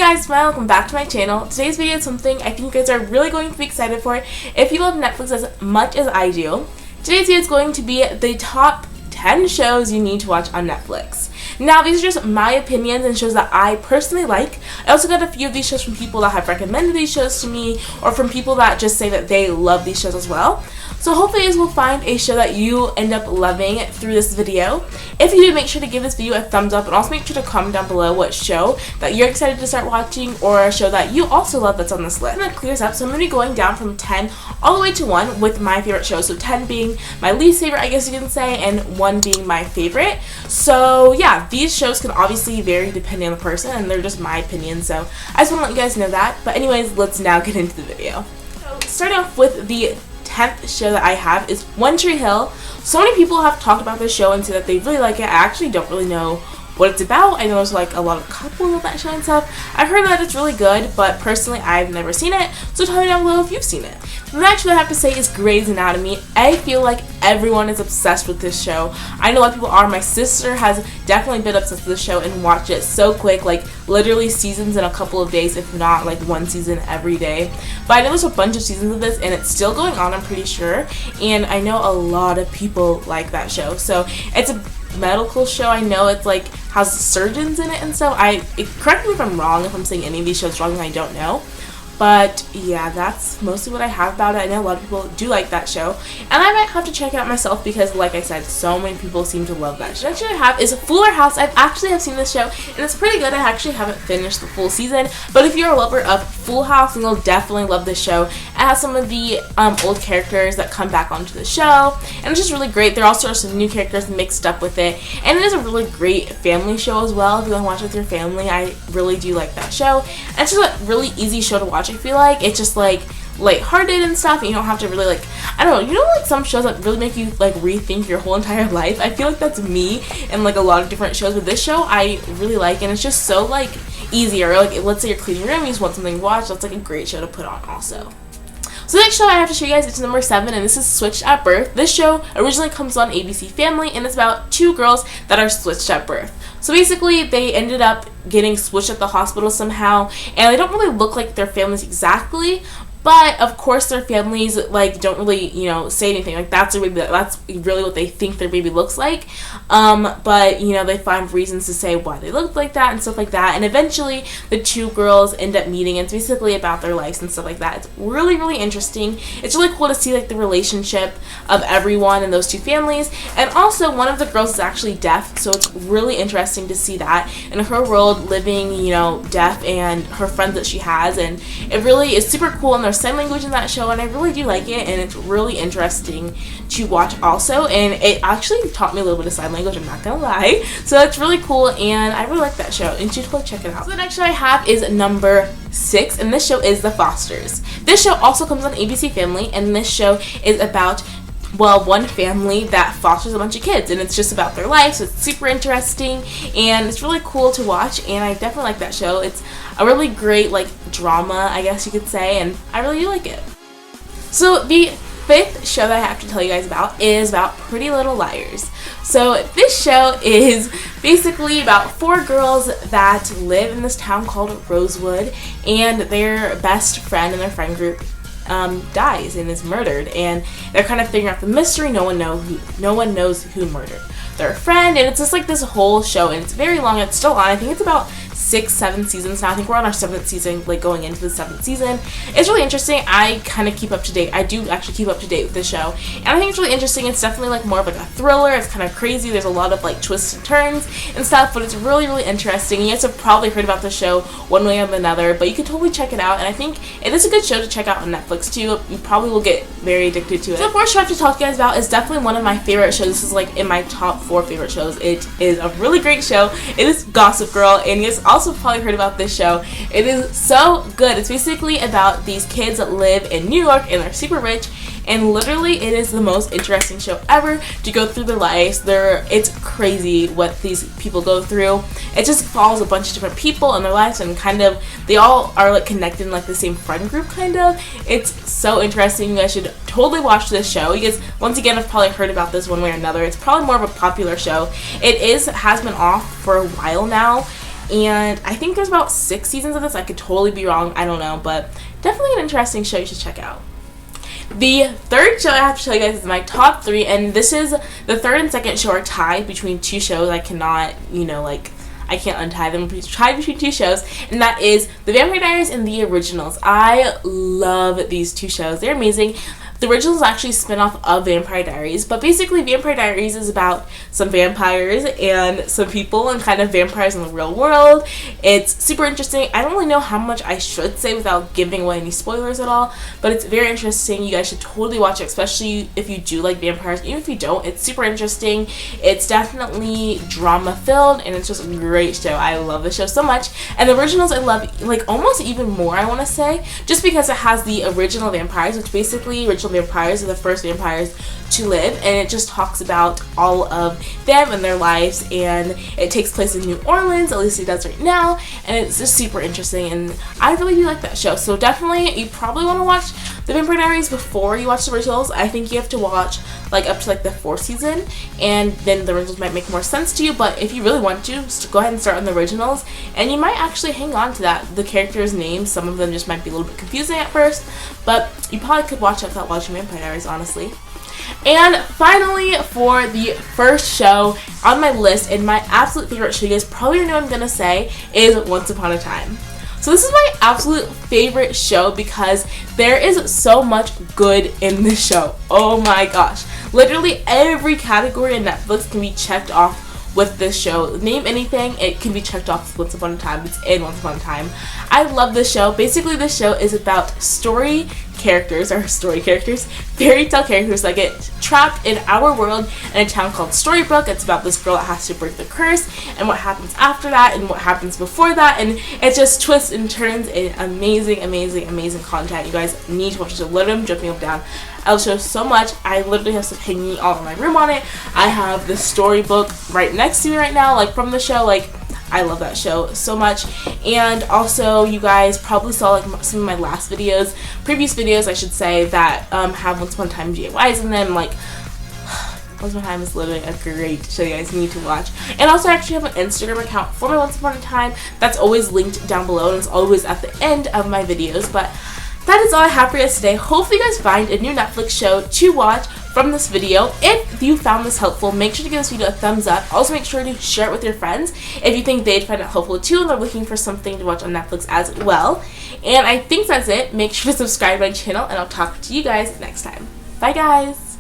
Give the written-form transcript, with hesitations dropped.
guys, welcome back to my channel. Today's video is something I think you guys are really going to be excited for if you love Netflix as much as I do. Today's video is going to be the top 10 shows you need to watch on Netflix. Now, these are just my opinions and shows that I personally like. I also got a few of these shows from people that have recommended these shows to me, or from people that just say that they love these shows as well. So hopefully you guys will find a show that you end up loving through this video. If you do, make sure to give this video a thumbs up, and also make sure to comment down below what show that you're excited to start watching, or a show that you also love that's on this list. I'm going to clear this up, so I'm going to be going down from 10 all the way to 1 with my favorite shows. So 10 being my least favorite, I guess you can say, and 1 being my favorite. So yeah, these shows can obviously vary depending on the person, and they're just my opinion, so I just want to let you guys know that. But anyways, let's now get into the video. So starting off with the 10th show that I have is One Tree Hill. So many people have talked about this show and said that they really like it. I actually don't really know what it's about. I know there's like a lot of couples of that show and stuff. I've heard that it's really good, but personally I've never seen it, so tell me down below if you've seen it. The next show I have to say is Grey's Anatomy. I feel like everyone is obsessed with this show. I know a lot of people are. My sister has definitely been obsessed with this show and watched it so quick, like literally seasons in a couple of days, if not like one season every day. But I know there's a bunch of seasons of this and it's still going on, I'm pretty sure, and I know a lot of people like that show. So it's a medical show. I know it's like has surgeons in it and stuff. Correct me if I'm wrong, if I'm saying any of these shows wrong, and I don't know. But yeah, that's mostly what I have about it. I know a lot of people do like that show, and I might have to check it out myself because, like I said, so many people seem to love that show. Next show I have is Fuller House. I actually have seen this show, and it's pretty good. I actually haven't finished the full season, but if you're a lover of Full House, then you'll definitely love this show. It has some of the old characters that come back onto the show, and it's just really great. There also are some new characters mixed up with it, and it is a really great family show as well. If you want to watch it with your family, I really do like that show. And it's just a really easy show to watch. I feel like it's just like lighthearted and stuff, and you don't have to really, like, I don't know, you know, like some shows that really make you like rethink your whole entire life. I feel like that's me in like a lot of different shows, but this show I really like, and it's just so like easier. Like, let's say you're cleaning your room, you just want something to watch, that's like a great show to put on also. So the next show I have to show you guys is number 7, and this is Switched at Birth. This show originally comes on ABC Family, and it's about 2 girls that are switched at birth. So basically, they ended up getting switched at the hospital somehow, and they don't really look like their families exactly, but of course their families like don't really, you know, say anything. Like that's really what they think their baby looks like. But you know, they find reasons to say why they look like that and stuff like that. And eventually the 2 girls end up meeting, and it's basically about their lives and stuff like that. It's really, really interesting. It's really cool to see like the relationship of everyone in those 2 families. And also one of the girls is actually deaf, so it's really interesting to see that in her world, living, you know, deaf, and her friends that she has. And it really is super cool, and there's sign language in that show, and I really do like it, and it's really interesting to watch also, and it actually taught me a little bit of sign language, I'm not gonna lie, so that's really cool, and I really like that show, and you should totally check it out. So the next show I have is number 6, and this show is The Fosters. This show also comes on ABC Family, and this show is about, well, one family that fosters a bunch of kids, and it's just about their life, so it's super interesting, and it's really cool to watch, and I definitely like that show. It's a really great, like, drama, I guess you could say, and I really do like it. So the 5th show that I have to tell you guys about is about Pretty Little Liars. So this show is basically about 4 girls that live in this town called Rosewood, and their best friend in their friend group dies and is murdered, and they're kind of figuring out the mystery. No one knows who murdered their friend, and it's just like this whole show, and it's very long. It's still on. I think it's about 6-7 seasons now. I think we're on our 7th season, like going into the 7th season. It's really interesting. I kind of keep up to date. I do actually keep up to date with this show, and I think it's really interesting. It's definitely like more of like a thriller. It's kind of crazy. There's a lot of like twists and turns and stuff, but it's really, really interesting. You guys have probably heard about the show one way or another, but you can totally check it out, and I think it is a good show to check out on Netflix too. You probably will get very addicted to it. So the 4th show I have to talk to you guys about is definitely one of my favorite shows. This is like in my top 4 favorite shows. It is a really great show. It is Gossip Girl, and you guys also probably heard about this show. It is so good. It's basically about these kids that live in New York, and they're super rich, and literally it is the most interesting show ever to go through their lives. It's crazy what these people go through. It just follows a bunch of different people in their lives, and kind of they all are like connected in like the same friend group kind of. It's so interesting. You guys should totally watch this show. You guys, once again, have probably heard about this one way or another. It's probably more of a popular show. It has been off for a while now, And I think there's about 6 seasons of this. I could totally be wrong, I don't know, but definitely an interesting show you should check out. The third show I have to tell you guys is my top 3, and this is the third and second show are tied between 2 shows. I cannot, I can't untie them. Tied between 2 shows, and that is The Vampire Diaries and The Originals. I love these 2 shows. They're amazing. The Originals actually spin off of Vampire Diaries, but basically Vampire Diaries is about some vampires and some people and kind of vampires in the real world. It's super interesting. I don't really know how much I should say without giving away any spoilers at all, but it's very interesting. You guys should totally watch it, especially if you do like vampires. Even if you don't, it's super interesting. It's definitely drama filled, and it's just a great show. I love the show so much. And The Originals I love like almost even more, I want to say, just because it has the original vampires, which basically original vampires are the first vampires to live, and it just talks about all of them and their lives, and it takes place in New Orleans, at least it does right now, and it's just super interesting, and I really do like that show. So definitely you probably want to watch The Vampire Diaries before you watch The Originals. I think you have to watch like up to like the 4th season, and then The Originals might make more sense to you, but if you really want to, just go ahead and start on The Originals, and you might actually hang on to that. The characters' names, some of them just might be a little bit confusing at first, but you probably could watch it without watching Vampire Diaries, honestly. And finally, for the first show on my list, and my absolute favorite show, you guys probably know what I'm gonna say, is Once Upon a Time. So this is my absolute favorite show because there is so much good in this show. Oh my gosh. Literally every category in Netflix can be checked off with this show. Name anything, it can be checked off with Once Upon a Time. It's in Once Upon a Time. I love this show. Basically, this show is about fairy tale characters that get trapped in our world in a town called Storybrooke. It's about this girl that has to break the curse, and what happens after that, and what happens before that, and it just twists and turns in amazing content. You guys need to watch it. Literally, I'm jumping up and down. I love the show so much. I literally have stuff hanging all in my room on it. I have the storybook right next to me right now, like from the show. Like, I love that show so much. And also, you guys probably saw like some of my previous videos I should say, that have Once Upon a Time DIYs in them. Like, Once Upon a Time is literally a great show you guys need to watch. And also, I actually have an Instagram account for my Once Upon a Time that's always linked down below, and it's always at the end of my videos. But that is all I have for you guys today. Hopefully you guys find a new Netflix show to watch from this video. If you found this helpful, make sure to give this video a thumbs up. Also, make sure to share it with your friends if you think they'd find it helpful too and they're looking for something to watch on Netflix as well. And I think that's it. Make sure to subscribe to my channel, and I'll talk to you guys next time. Bye, guys!